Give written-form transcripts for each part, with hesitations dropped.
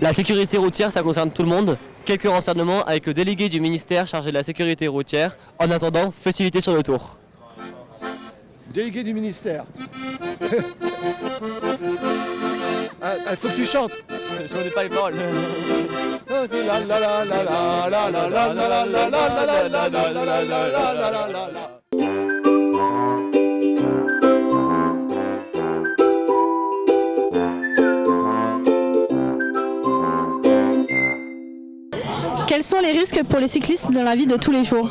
La sécurité routière, ça concerne tout le monde. Quelques renseignements avec le délégué du ministère chargé de la sécurité routière. En attendant, facilité sur le tour. Délégué du ministère. Il faut que tu chantes. Je connais pas les paroles. Quels sont les risques pour les cyclistes dans la vie de tous les jours ?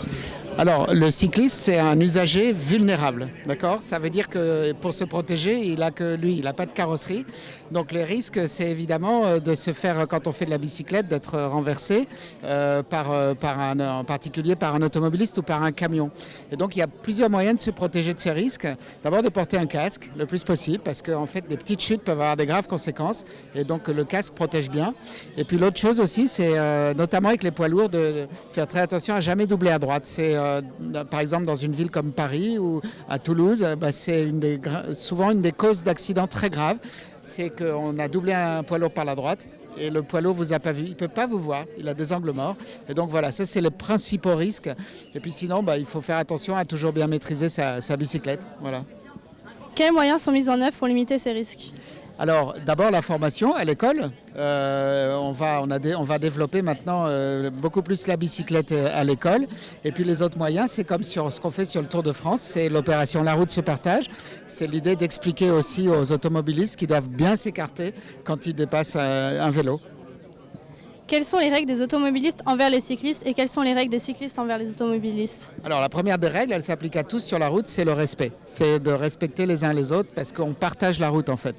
Alors, le cycliste, c'est un usager vulnérable, d'accord ? Ça veut dire que pour se protéger, il n'a que lui, il n'a pas de carrosserie. Donc les risques, c'est évidemment de se faire, quand on fait de la bicyclette, d'être renversé en particulier par un automobiliste ou par un camion. Et donc il y a plusieurs moyens de se protéger de ces risques. D'abord de porter un casque le plus possible, parce qu'en fait, des petites chutes peuvent avoir des graves conséquences. Et donc le casque protège bien. Et puis l'autre chose aussi, c'est notamment avec les poids lourds, de faire très attention à jamais doubler à droite. C'est par exemple dans une ville comme Paris ou à Toulouse, c'est souvent une des causes d'accidents très graves. C'est qu'on a doublé un poids lourd par la droite et le poids lourd vous a pas vu, il ne peut pas vous voir, il a des angles morts. Et donc voilà, ça c'est les principaux risques. Et puis sinon, il faut faire attention à toujours bien maîtriser sa bicyclette. Voilà. Quels moyens sont mis en œuvre pour limiter ces risques ? Alors d'abord la formation à l'école. On va développer maintenant beaucoup plus la bicyclette à l'école. Et puis les autres moyens, c'est comme sur ce qu'on fait sur le Tour de France, c'est l'opération La route se partage. C'est l'idée d'expliquer aussi aux automobilistes qu'ils doivent bien s'écarter quand ils dépassent un vélo. Quelles sont les règles des automobilistes envers les cyclistes et quelles sont les règles des cyclistes envers les automobilistes ? Alors la première des règles, elle s'applique à tous sur la route, c'est le respect. C'est de respecter les uns les autres parce qu'on partage la route en fait.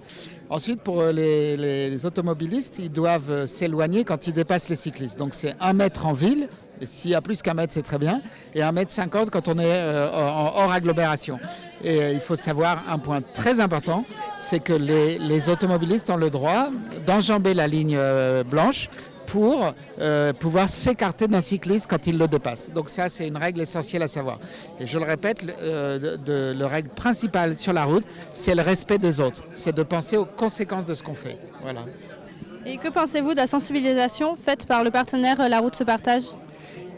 Ensuite, pour les automobilistes, ils doivent s'éloigner quand ils dépassent les cyclistes. Donc c'est 1 mètre en ville, et s'il y a plus qu'1 mètre, c'est très bien, et 1,50 m quand on est hors agglomération. Et il faut savoir un point très important, c'est que les automobilistes ont le droit d'enjamber la ligne blanche pour pouvoir s'écarter d'un cycliste quand il le dépasse. Donc ça, c'est une règle essentielle à savoir. Et je le répète, la règle principale sur la route, c'est le respect des autres. C'est de penser aux conséquences de ce qu'on fait. Voilà. Et que pensez-vous de la sensibilisation faite par le partenaire La route se partage ?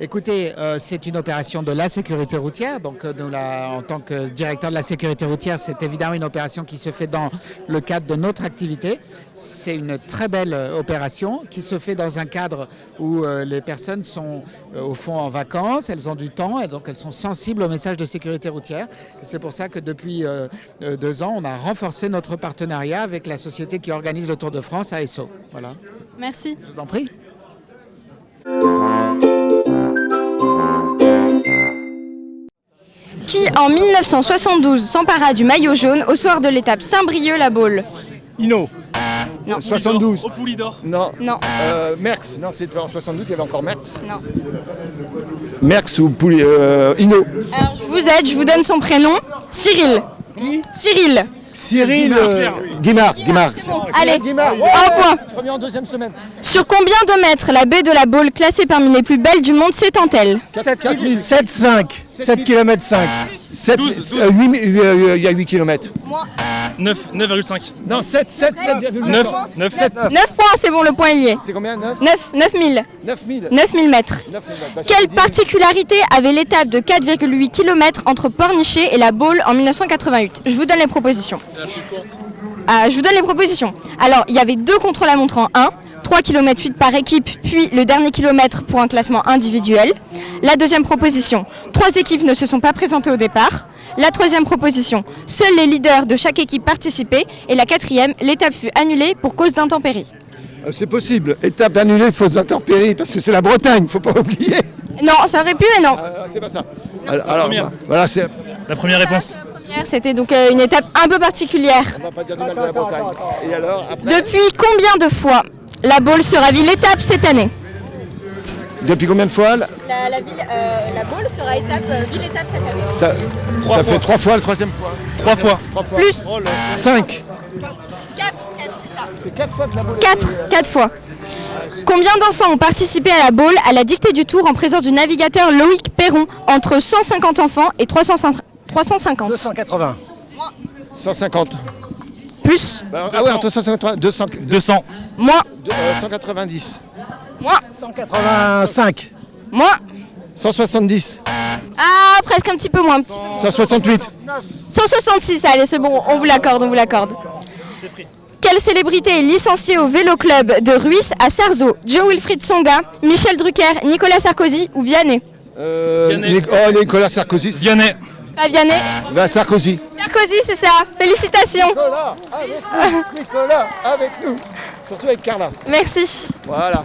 Écoutez, c'est une opération de la sécurité routière. Donc, en tant que directeur de la sécurité routière, c'est évidemment une opération qui se fait dans le cadre de notre activité. C'est une très belle opération qui se fait dans un cadre où les personnes sont au fond en vacances, elles ont du temps et donc elles sont sensibles au message de sécurité routière. C'est pour ça que depuis 2 ans, on a renforcé notre partenariat avec la société qui organise le Tour de France, ASO. Voilà. Merci. Je vous en prie. Qui, en 1972, s'empara du maillot jaune au soir de l'étape Saint-Brieuc-la-Baule ? Inno. Non. 72. Au Poulidor. Non. Non. Merckx. Non, c'était en 72, il y avait encore Merckx. Non. Merckx ou Inno. Alors, je vous aide, je vous donne son prénom. Cyril. Qui ? Cyril. Cyril Guimard. Allez, Guimard. un point. Je reviens en 2e semaine. Sur combien de mètres la baie de la Baule, classée parmi les plus belles du monde, s'étend-elle ? 7 km 5. Il y a 8 km. 9,5. Non, 7,9. 9. 9 points, c'est bon, le point il y est. C'est combien 9 9 000. 9000. 9 000 mètres. 9000. Quelle particularité avait l'étape de 4,8 km entre Pornichet et la Baule en 1988 ? Je vous donne les propositions. Alors, il y avait 2 contre-la-montre en 1, 3 km 8 par équipe, puis le dernier kilomètre pour un classement individuel. La deuxième proposition, 3 équipes ne se sont pas présentées au départ. La troisième proposition, seuls les leaders de chaque équipe participaient. Et la quatrième, l'étape fut annulée pour cause d'intempéries. C'est possible. Étape annulée, faute d'intempéries, parce que c'est la Bretagne, faut pas oublier. Non, ça aurait pu, mais non. C'est pas ça. Alors voilà, c'est. La première réponse. C'était donc une étape un peu particulière. On va pas dire du mal de la Bretagne. Et alors, après. Depuis combien de fois la Baule sera ville-étape cette année ? Depuis combien de fois La Baule sera ville-étape cette année. Ça fait 3 fois, la 3e fois. 3 fois. 3 fois. Plus 5. 4, c'est ça. C'est 4 fois que la Baule. 4 fois. Combien d'enfants ont participé à la Baule à la dictée du Tour en présence du navigateur Loïc Perron ? Entre 150 enfants et 350. 280. 150. Plus. Ah ouais, entre 150 200. 200. Moins. 190. Moins. 185. Moins. 170. Ah, presque un petit peu moins. 168. 166, allez, c'est bon, on vous l'accorde, on vous l'accorde. Quelle célébrité est licenciée au vélo club de Ruisse à Sarzeau? Joe Wilfried Tsonga, Michel Drucker, Nicolas Sarkozy ou Vianney? Nicolas Sarkozy. Vianney. Pas Vianney. Sarkozy. Sarkozy, c'est ça. Félicitations. Nicolas avec nous. Surtout avec Carla. Merci. Voilà.